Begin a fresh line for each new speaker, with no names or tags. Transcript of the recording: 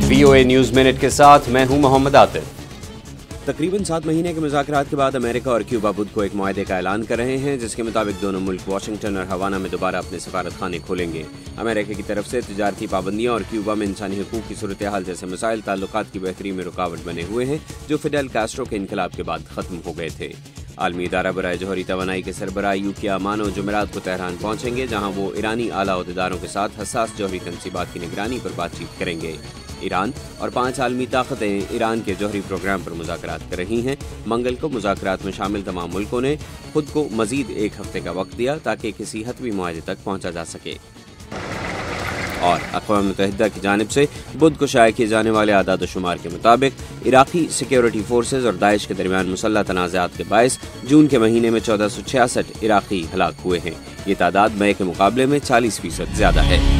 VOA news minute کے ساتھ میں ہوں محمد عاطف۔
تقریباً 7 مہینے کے مذاکرات کے بعد امریکہ اور کیوبا بدھ کو ایک معاہدے کا اعلان کر رہے ہیں، جس کے مطابق دونوں ملک واشنگٹن اور ہوانہ میں دوبارہ اپنے سفارت خانے کھولیں گے۔ امریکہ کی طرف سے تجارتی پابندیاں اور کیوبا میں انسانی حقوق کی صورتحال جیسے مسائل تعلقات کی بہتری میں رکاوٹ بنے ہوئے ہیں، جو فیڈل کاسٹرو کے انقلاب کے بعد ختم ہو گئے تھے۔ عالمی ادارہ برائے جوہری توانائی کے سربراہ یوکیا امانو جمعرات کو تہران پہنچیں گے، جہاں وہ ایرانی اعلیٰ عہدیداروں کے ساتھ حساس جوہری تنصیبات کی نگرانی پر بات چیت کریں گے۔ ایران اور 5 عالمی طاقتیں ایران کے جوہری پروگرام پر مذاکرات کر رہی ہیں۔ منگل کو مذاکرات میں شامل تمام ملکوں نے خود کو مزید 1 ہفتے کا وقت دیا تاکہ کسی حتمی معاہدے تک پہنچا جا سکے۔ اور اقوام متحدہ کی جانب سے بدھ کو شائع کیے جانے والے اعداد و شمار کے مطابق عراقی سیکیورٹی فورسز اور داعش کے درمیان مسلح تنازعات کے باعث جون کے مہینے میں 1466 عراقی ہلاک ہوئے ہیں۔ یہ تعداد مئی کے مقابلے میں 40% زیادہ ہے۔